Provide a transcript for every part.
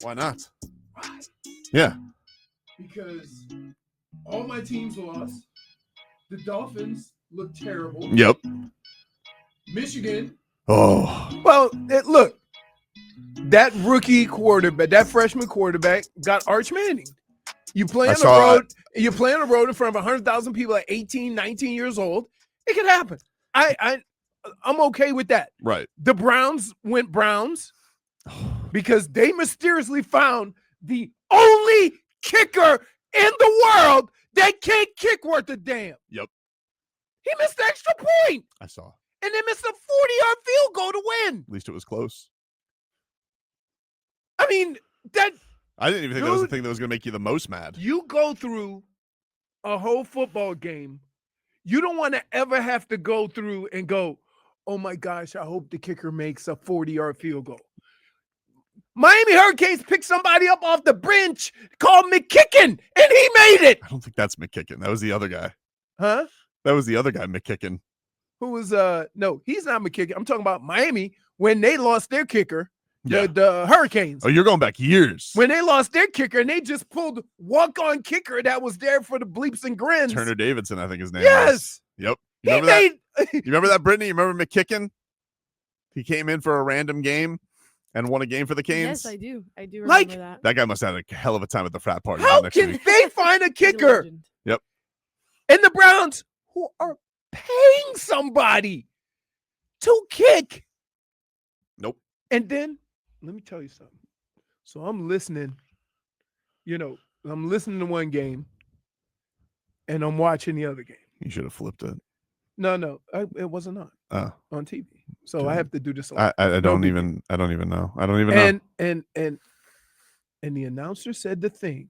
Why not? Why? Yeah. Because all my teams lost. The Dolphins look terrible. Yep. Michigan. Oh. Well, look, that rookie quarterback, that freshman quarterback, got Arch Manning. You play on the road. You play on the road in front of 100,000 people at 18, 19 years old. It can happen. I'm okay with that. Right. The Browns went Browns because they mysteriously found the only kicker in the world that can't kick worth a damn. Yep. He missed the extra point. I saw. And they missed a 40-yard field goal to win. At least it was close. I mean, I didn't even think that was the thing that was going to make you the most mad. You go through a whole football game. You don't want to ever have to go through and go, oh my gosh, I hope the kicker makes a 40-yard field goal. Miami Hurricanes picked somebody up off the bench called McKicken, and he made it. I don't think that's McKicken. That was the other guy. Huh? That was the other guy, McKicken. Who was, no, he's not McKicken. I'm talking about Miami when they lost their kicker. Yeah. The Hurricanes. Oh, you're going back years. When they lost their kicker and they just pulled walk-on kicker that was there for the bleeps and grins. Turner Davidson, I think his name is. Yep. You remember that, Brittany? You remember McKicken? He came in for a random game and won a game for the Canes. Yes, I do. I do remember that. That guy must have had a hell of a time at the frat party. How next can week. they find a kicker? Yep. And the Browns, who are paying somebody to kick. Nope. And then, let me tell you something. So I'm listening, I'm listening to one game and I'm watching the other game. You should have flipped it. No, it wasn't on TV. So okay. I have to do this. I don't even know. I don't even know. And the announcer said the thing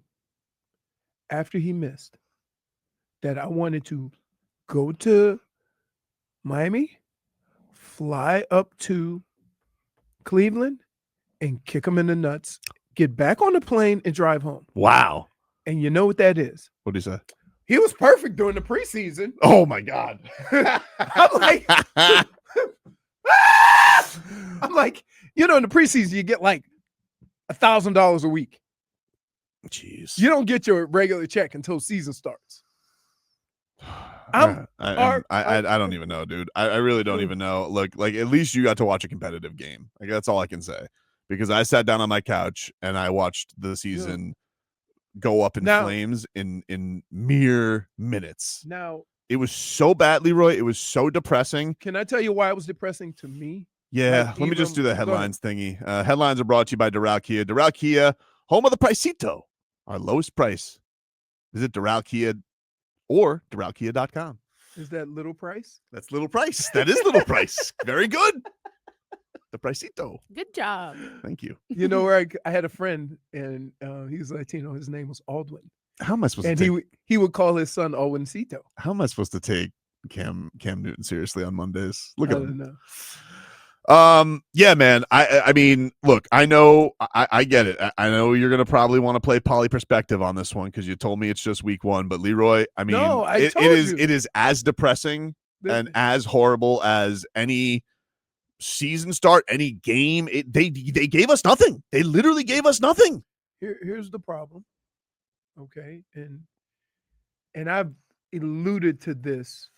after he missed that I wanted to go to Miami, fly up to Cleveland, and kick him in the nuts, get back on the plane and drive home. Wow. And you know what that is? What did he say? He was perfect during the preseason. Oh, my God. I'm like, in the preseason, you get like $1,000 a week. Jeez. You don't get your regular check until season starts. I don't even know, dude. I really don't even know. Look, like at least you got to watch a competitive game. Like that's all I can say. Because I sat down on my couch and I watched the season go up in flames in mere minutes. Now it was so bad, Leroy. It was so depressing. Can I tell you why it was depressing to me? Yeah, let me just do the headlines thingy. Headlines are brought to you by Doral Kia. Doral Kia, home of the Pricito. Our lowest price. Visit Doral Kia or DoralKia.com. Is that little price? That's little price. That is little price. Very good. The Pricito. Good job. Thank you. You know where I had a friend and he's Latino. His name was Aldwin. How am I supposed to take? He would call his son Alwincito. How am I supposed to take Cam Newton seriously on Mondays? Look at him. Know. Yeah, man. I mean, look, I know I get it. I know you're gonna probably want to play poly perspective on this one because you told me it's just week one. But Leroy, I mean, it is as depressing and as horrible as any season start, any game. They gave us nothing. They literally gave us nothing. Here's the problem. Okay, and I've alluded to this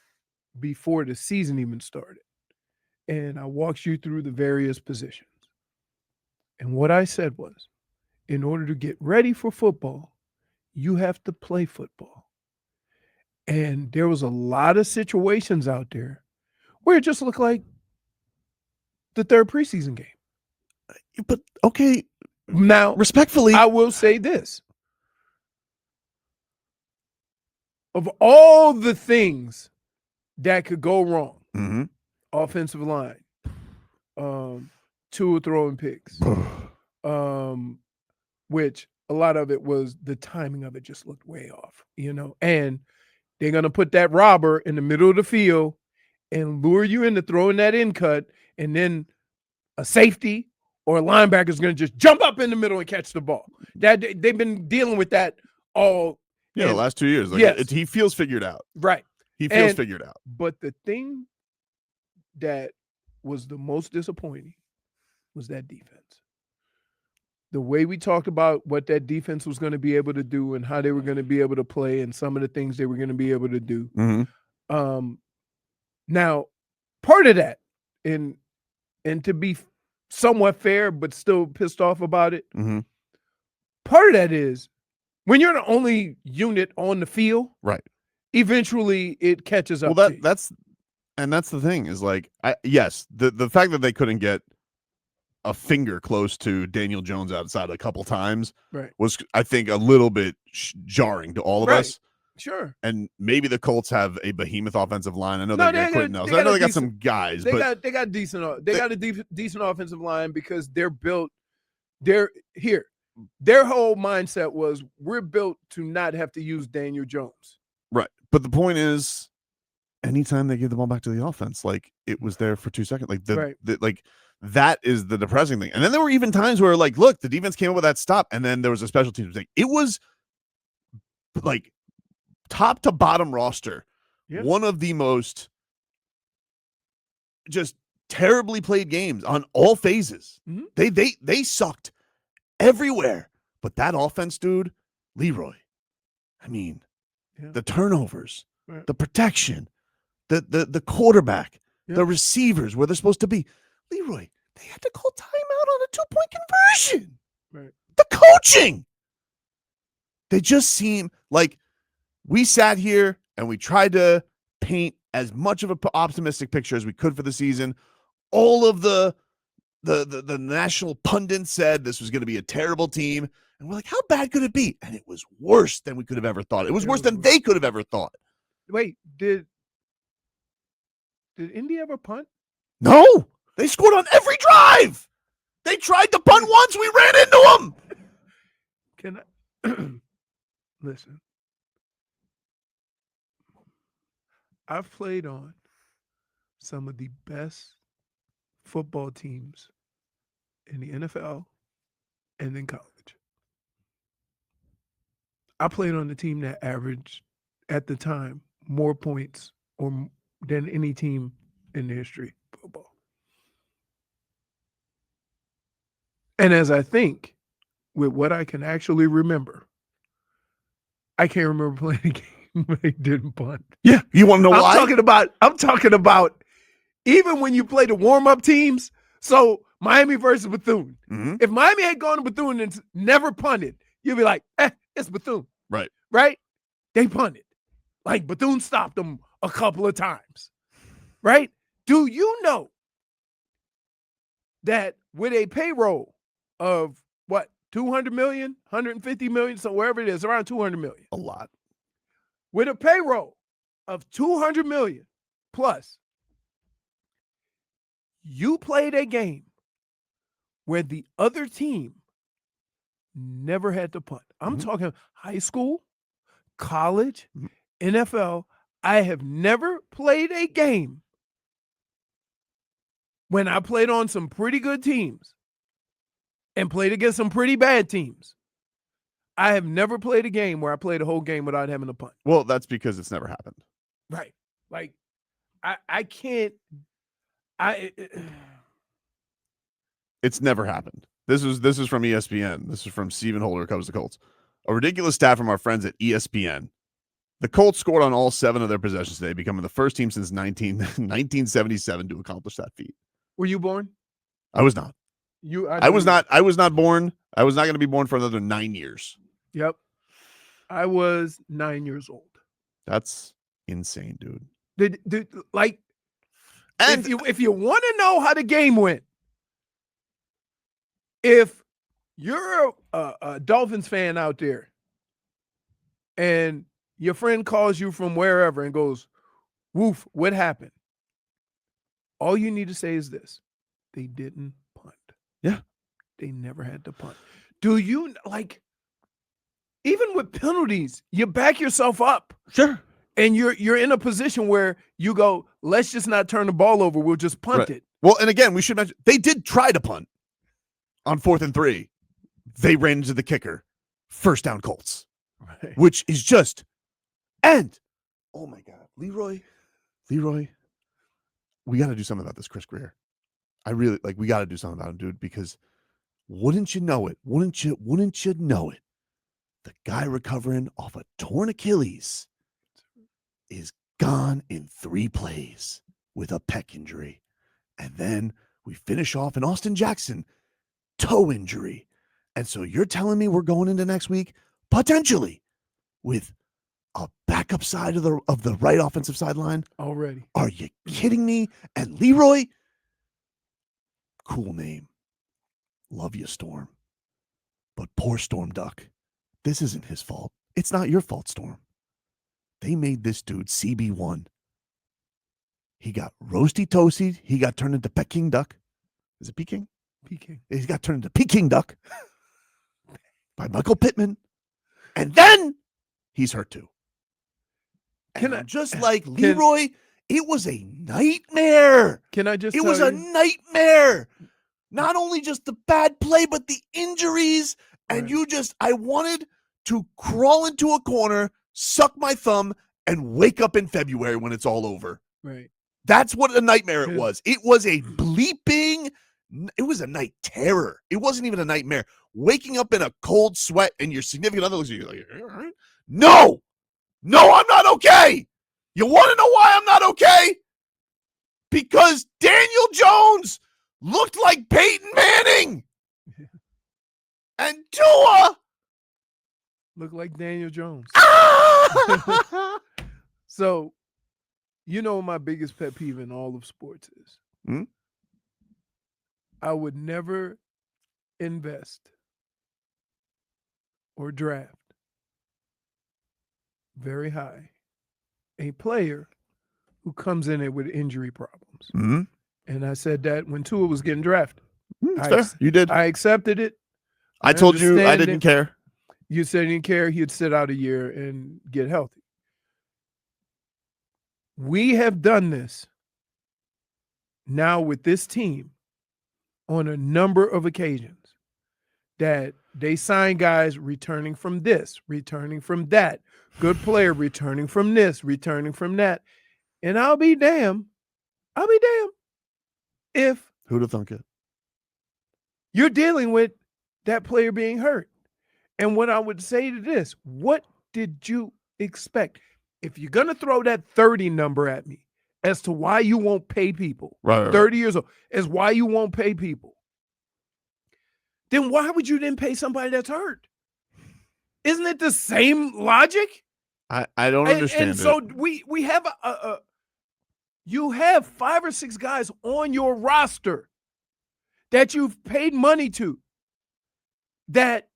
before the season even started. And I walked you through the various positions. And what I said was, in order to get ready for football, you have to play football. And there was a lot of situations out there where it just looked like the third preseason game. But, okay, now, respectfully, I will say this. Of all the things that could go wrong, offensive line, Tua throwing picks, which a lot of it was the timing of it just looked way off, and they're going to put that robber in the middle of the field and lure you into throwing that in cut, and then a safety or a linebacker is going to just jump up in the middle and catch the ball. That they've been dealing with that all. Yeah, the last 2 years. He feels figured out. Right. He feels figured out. But the thing that was the most disappointing was that defense. the way we talked about what that defense was going to be able to do and how they were going to be able to play and some of the things they were going to be able to do. Mm-hmm. Now, part of that, and to be somewhat fair but still pissed off about it, part of that is when you're the only unit on the field, right? Eventually, it catches up. Well, that's the thing is like, yes, the fact that they couldn't get a finger close to Daniel Jones outside a couple times was, I think, a little bit jarring to all of us. Sure. And maybe the Colts have a behemoth offensive line. I know they got Quentin Nelson. I know they got some guys. They got a decent offensive line because they're built. Their whole mindset was we're built to not have to use Daniel Jones. Right. But the point is, anytime they give the ball back to the offense, like it was there for 2 seconds. Like that is the depressing thing. And then there were even times where, like, look, the defense came up with that stop, and then there was a special teams thing. It was like top to bottom roster, one of the most just terribly played games on all phases. They sucked everywhere. But that offense, dude, Leroy, I mean, the turnovers, the protection, the quarterback, the receivers where they're supposed to be. Leroy, they had to call timeout on a 2-point conversion. Right. The coaching. They just seem like we sat here and we tried to paint as much of an optimistic picture as we could for the season. All of the national pundits said this was going to be a terrible team. And we're like, how bad could it be? And it was worse than we could have ever thought. It was worse than they could have ever thought. Wait, did Indy ever punt? No. They scored on every drive. They tried to punt once. We ran into them. Can I listen? I've played on some of the best football teams in the NFL and in college. I played on the team that averaged, at the time, more points than any team in the history of football. And as I think, with what I can actually remember, I can't remember playing a game where they didn't punt. Yeah, you want to know why? I'm talking about even when you play the warm-up teams. So Miami versus Bethune. If Miami had gone to Bethune and never punted, you'd be like, it's Bethune. Right? They punted. Like Bethune stopped them a couple of times. Right? Do you know that with a payroll of what, 200 million, 150 million, so wherever it is, around 200 million. A lot. With a payroll of 200 million plus, you played a game where the other team never had to punt. I'm talking high school, college, NFL. I have never played a game when I played on some pretty good teams and played against some pretty bad teams. I have never played a game where I played a whole game without having a punt. Well, that's because it's never happened. Right. Like, I can't. It's never happened. This is from ESPN. This is from Stephen Holder, who covers the Colts. A ridiculous stat from our friends at ESPN. The Colts scored on all 7 of their possessions today, becoming the first team since 1977 to accomplish that feat. Were you born? I was not. I was not born. I was not going to be born for another 9 years. Yep. I was 9 years old. That's insane, dude. Like, and if you want to know how the game went, if you're a Dolphins fan out there and your friend calls you from wherever and goes, "Woof, what happened?" All you need to say is this: they didn't punt. Yeah. They never had to punt. Do you, like, even with penalties, you back yourself up. Sure. And you're in a position where you go, let's just not turn the ball over. We'll just punt it. Well, and again, we should mention, they did try to punt on 4th and 3. They ran into the kicker. First down Colts. Right. Which is just, and, oh my God, Leroy, we got to do something about this Chris Greer. I really, we got to do something about him, dude, because Wouldn't you know it? Wouldn't you know it? The guy recovering off a torn Achilles is gone in 3 plays with a pec injury. And then we finish off in Austin Jackson, toe injury. And so you're telling me we're going into next week potentially with a backup side of the right offensive sideline already? Are you kidding me? And Leroy, cool name. Love you, Storm. But poor Storm Duck. This isn't his fault. It's not your fault, Storm. They made this dude CB1. He got roasty toasty. He got turned into Peking Duck. Is it Peking? Peking. He got turned into Peking Duck by Michael Pittman. And then he's hurt too. Just like Leroy, it was a nightmare. It was a nightmare. Not only just the bad play, but the injuries. And I wanted to crawl into a corner, suck my thumb, and wake up in February when it's all over. Right. That's what a nightmare it was. It was a bleeping, it was a night terror. It wasn't even a nightmare. Waking up in a cold sweat and your significant other looks at you like, all right? No, I'm not okay. You want to know why I'm not okay? Because Daniel Jones looked like Peyton Manning. And Tua looked like Daniel Jones. So, you know what my biggest pet peeve in all of sports is? I would never invest or draft very high a player who comes in it with injury problems. Mm-hmm. And I said that when Tua was getting drafted. You did. I accepted it. I told you I didn't care. You said you didn't care. He'd sit out a year and get healthy. We have done this now with this team on a number of occasions that they sign guys returning from this, returning from that, good player returning from this, returning from that. And I'll be damned if who'd have thunk it? You're dealing with that player being hurt. And what I would say to this, what did you expect? If you're going to throw that 30 number at me as to why you won't pay people, 30 years old, as why you won't pay people, then why would you then pay somebody that's hurt? Isn't it the same logic? I don't understand. And so we have you have 5 or 6 guys on your roster that you've paid money to that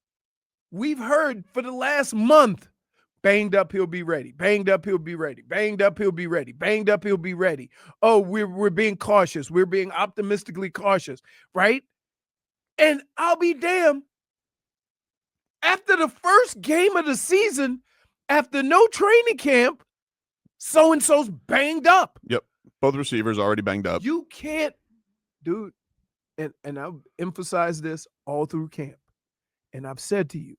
we've heard for the last month, banged up, he'll be ready. Banged up, he'll be ready. Banged up, he'll be ready. Banged up, he'll be ready. Oh, we're being cautious. We're being optimistically cautious, right? And I'll be damned. After the first game of the season, after no training camp, so-and-so's banged up. Yep. Both receivers already banged up. You can't, dude, and I've emphasized this all through camp. And I've said to you,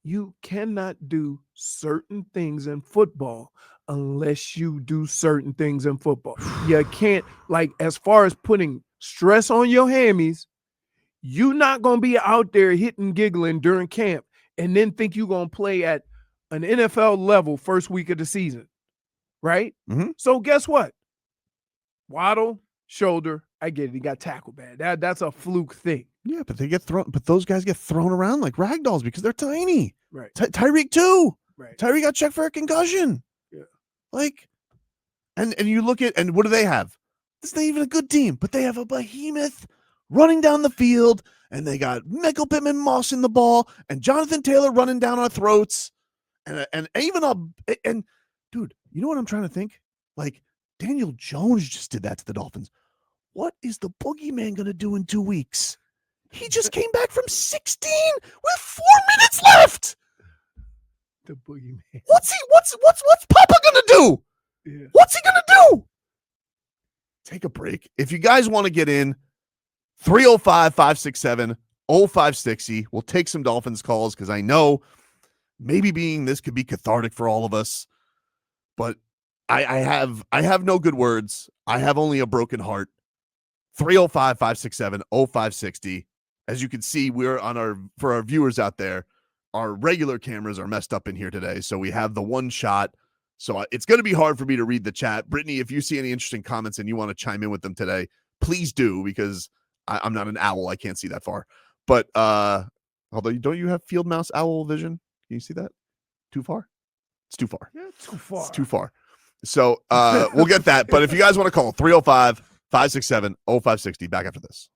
you cannot do certain things in football unless you do certain things in football. You can't, like, as far as putting stress on your hammies, you're not going to be out there hitting, giggling during camp and then think you're going to play at an NFL level first week of the season, right? Mm-hmm. So guess what? Waddle, shoulder, I get it. He got tackled bad. That's a fluke thing. Yeah, but they get thrown. But those guys get thrown around like rag dolls because they're tiny. Right. Tyreek too. Right. Tyreek got checked for a concussion. Yeah. Like, and you look at, and what do they have? This not even a good team, but they have a behemoth running down the field, and they got Michael Pittman mossing the ball, and Jonathan Taylor running down our throats, and even and dude, you know what I'm trying to think? Like, Daniel Jones just did that to the Dolphins. What is the boogeyman going to do in 2 weeks? He just came back from 16 with 4 minutes left. The boogeyman. What's Papa going to do? Yeah. What's he going to do? Take a break. If you guys want to get in, 305-567-0560. We'll take some Dolphins calls because I know maybe this could be cathartic for all of us. But I have no good words. I have only a broken heart. 305-567-0560. as you can see, we're on for our viewers out there, our regular cameras are messed up in here today. So we have the one shot. So it's going to be hard for me to read the chat. Brittany, if you see any interesting comments and you want to chime in with them today, please do, because I'm not an owl. I can't see that far. But although don't you have field mouse owl vision? Can you see that? Too far? It's too far. Yeah, too far. It's too far. So we'll get that. But if you guys want to call, 305-567-0560. Back after this.